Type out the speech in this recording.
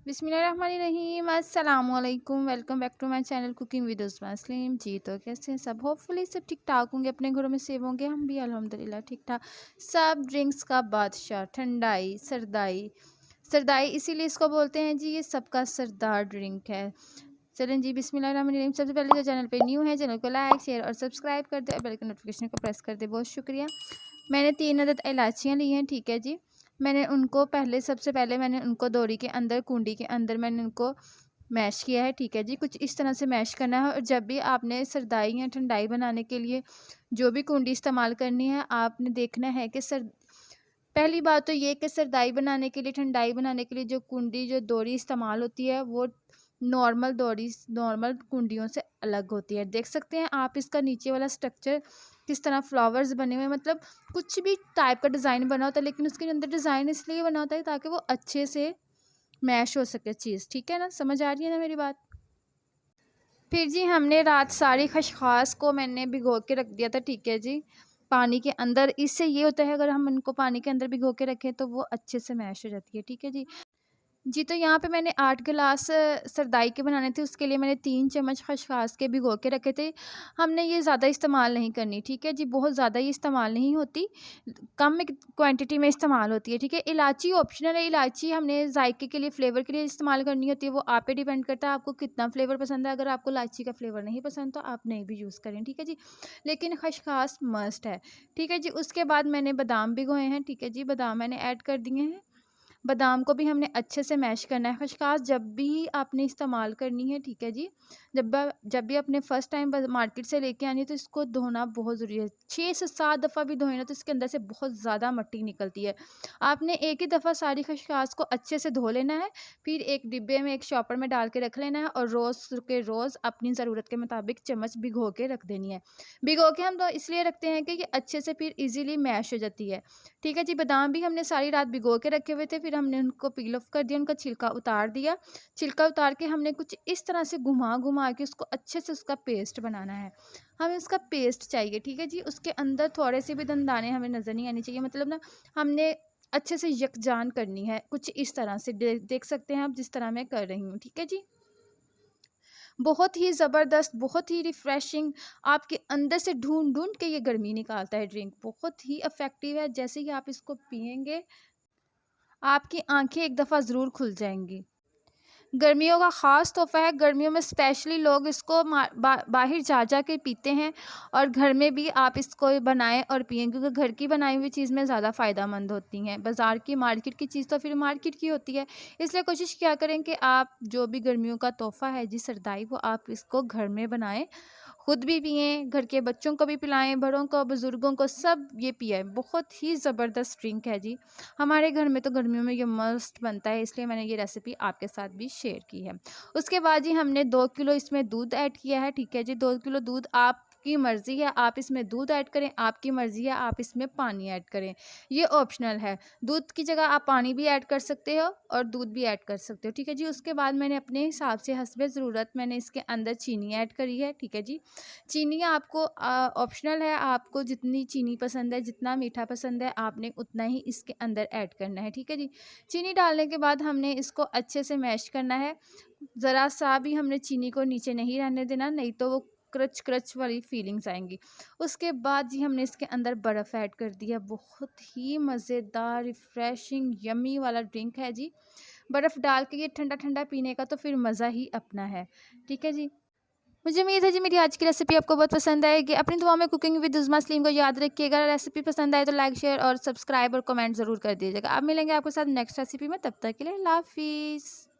बिस्मिल्लाहिर्रहमानिर्रहीम, अस्सलामुअलैकुम। Welcome back to my channel cooking with Usma Saleem. जी तो कैसे हैं सब? होपफुली सब ठीक ठाक होंगे, अपने घरों में सेव होंगे। हम भी अल्हम्दुलिल्लाह ठीक ठाक। सब ड्रिंक्स का बादशाह, ठंडाई सरदाई सरदाई इसीलिए इसको बोलते हैं जी, ये सबका सरदार ड्रिंक है। चलें जी, बिस्मिल्लाहिर्रहमानिर्रहीम। सबसे पहले जो चैनल पे न्यू है, चैनल को लाइक शेयर और सब्सक्राइब कर दे और बेल के नोटिफिकेशन को प्रेस कर दे। बहुत शुक्रिया। मैंने 3 अदद इलायचियाँ ली हैं, ठीक है जी। मैंने उनको सबसे पहले मैंने उनको दोरी के अंदर, कुंडी के अंदर मैंने उनको मैश किया है, ठीक है जी। कुछ इस तरह से मैश करना है। और जब भी आपने सरदाई या ठंडाई बनाने के लिए जो भी कुंडी इस्तेमाल करनी है, आपने देखना है कि पहली बात तो ये कि सरदाई बनाने के लिए, ठंडाई बनाने के लिए जो कुंडी, जो दोरी इस्तेमाल होती है, वो नॉर्मल कुंडियों से अलग होती है। देख सकते हैं आप इसका नीचे वाला स्ट्रक्चर किस तरह फ्लावर्स बने हुए हैं, मतलब कुछ भी टाइप का डिज़ाइन बना होता है, लेकिन उसके अंदर डिज़ाइन इसलिए बना होता है ताकि वो अच्छे से मैश हो सके चीज़। ठीक है ना, समझ आ रही है ना मेरी बात? फिर जी हमने रात सारी खसखस को मैंने भिगो के रख दिया था, ठीक है जी, पानी के अंदर। इससे ये होता है अगर हम इनको पानी के अंदर भिगो के रखें तो वो अच्छे से मैश हो जाती है, ठीक है जी। जी, तो यहाँ पे मैंने 8 गिलास सरदाई के बनाने थे, उसके लिए मैंने 3 चम्मच खसखस के भिगो के रखे थे। हमने ये ज़्यादा इस्तेमाल नहीं करनी, ठीक है जी, बहुत ज़्यादा ये इस्तेमाल नहीं होती, कम क्वांटिटी में इस्तेमाल होती है, ठीक है। इलायची ऑप्शनल है, इलायची हमने जायके के लिए, फ्लेवर के लिए इस्तेमाल करनी होती है, वो आप पे डिपेंड करता है आपको कितना फ्लेवर पसंद है। अगर आपको इलायची का फ्लेवर नहीं पसंद तो आप नहीं भी यूज़ करें, ठीक है जी, लेकिन खसखस मस्ट है, ठीक है जी। उसके बाद मैंने बादाम भिगोए हैं, ठीक है जी, बादाम मैंने ऐड कर दिए हैं। बादाम को भी हमने अच्छे से मैश करना है। खसखस जब भी आपने इस्तेमाल करनी है, ठीक है जी, जब भी अपने फर्स्ट टाइम मार्केट से लेके आनी है तो इसको धोना बहुत ज़रूरी है। 6 से 7 दफ़ा भी धोए ना तो इसके अंदर से बहुत ज़्यादा मिट्टी निकलती है। आपने एक ही दफ़ा सारी खसखस को अच्छे से धो लेना है, फिर एक डिब्बे में, एक शॉपर में डाल के रख लेना है और रोज़ के रोज़ अपनी ज़रूरत के मुताबिक चम्मच भिगो के रख देनी है। भिगो के हम तो इसलिए रखते हैं कि ये अच्छे से फिर ईज़िली मैश हो जाती है, ठीक है जी। बादाम भी हमने सारी रात भिगो के रखे हुए थे, फिर हमने उनको पील ऑफ कर दिया, उनका छिलका उतार दिया। छिलका उतार के हमने कुछ इस तरह से घुमा-घुमा के उसको अच्छे से उसका पेस्ट बनाना है। हमें उसका पेस्ट चाहिए, ठीक है जी। उसके अंदर थोड़े से भी दंदाने हमें नज़र नहीं आने चाहिए, मतलब ना हमने अच्छे से यकजान करनी है, कुछ इस तरह से देख सकते हैं आप जिस तरह मैं कर रही हूँ, ठीक है जी। बहुत ही ज़बरदस्त, बहुत ही रिफ़्रेशिंग, आपके अंदर से ढूँढ-ढूँढ के ये गर्मी निकालता है ड्रिंक, बहुत ही इफ़ेक्टिव है। जैसे ही आप इसको पिएँगे, आपकी आँखें एक दफ़ा ज़रूर खुल जाएँगी। गर्मियों का ख़ास तोहफ़ा है, गर्मियों में स्पेशली लोग इसको बाहर जा के पीते हैं, और घर में भी आप इसको बनाएँ और पिएँ, क्योंकि घर की बनाई हुई चीज़ में ज़्यादा फ़ायदेमंद होती हैं। बाज़ार की, मार्केट की चीज़ तो फिर मार्केट की होती है। इसलिए कोशिश किया करें कि आप जो भी गर्मियों का तोहफ़ा है जी सरदाई, वो आप इसको घर में बनाएँ, खुद भी पिएँ, घर के बच्चों को भी पिलाएँ, बड़ों को, बुज़ुर्गों को, सब ये पिएँ। बहुत ही ज़बरदस्त ड्रिंक है जी। हमारे घर में तो गर्मियों में ये मस्ट बनता है, इसलिए मैंने ये रेसिपी आपके साथ भी शेयर की है। उसके बाद जी हमने 2 किलो इसमें दूध ऐड किया है, ठीक है जी। 2 किलो दूध, आपकी मर्ज़ी है आप इसमें दूध ऐड करें, आपकी मर्ज़ी है आप इसमें पानी ऐड करें, ये ऑप्शनल है। दूध की जगह आप पानी भी ऐड कर सकते हो और दूध भी ऐड कर सकते हो, ठीक है जी। उसके बाद मैंने अपने हिसाब से हस्बे ज़रूरत मैंने इसके अंदर चीनी ऐड करी है, ठीक है जी। चीनी आपको ऑप्शनल है, आपको जितनी चीनी पसंद है, जितना मीठा पसंद है, आपने उतना ही इसके अंदर ऐड करना है, ठीक है जी। चीनी डालने के बाद हमने इसको अच्छे से मैश करना है। ज़रा-सा भी हमने चीनी को नीचे नहीं रहने देना, नहीं तो वो क्रच वाली फीलिंग्स आएँगी। उसके बाद जी हमने इसके अंदर बर्फ़ ऐड कर दिया। बहुत ही मज़ेदार, रिफ्रेशिंग, यम्मी वाला ड्रिंक है जी। बर्फ़ डाल के ये ठंडा-ठंडा पीने का तो फिर मज़ा ही अपना है, ठीक है जी। मुझे उम्मीद है जी मेरी आज की रेसिपी आपको बहुत पसंद आएगी। अपनी दुआ में कुकिंग विद उज़्मा सलीम को याद रखिएगा। रेसिपी पसंद आए तो लाइक, शेयर और सब्सक्राइब और कमेंट ज़रूर कर दीजिएगा। अब मिलेंगे आपके साथ नेक्स्ट रेसिपी में, तब तक के लिए अल्लाह हाफ़िज़।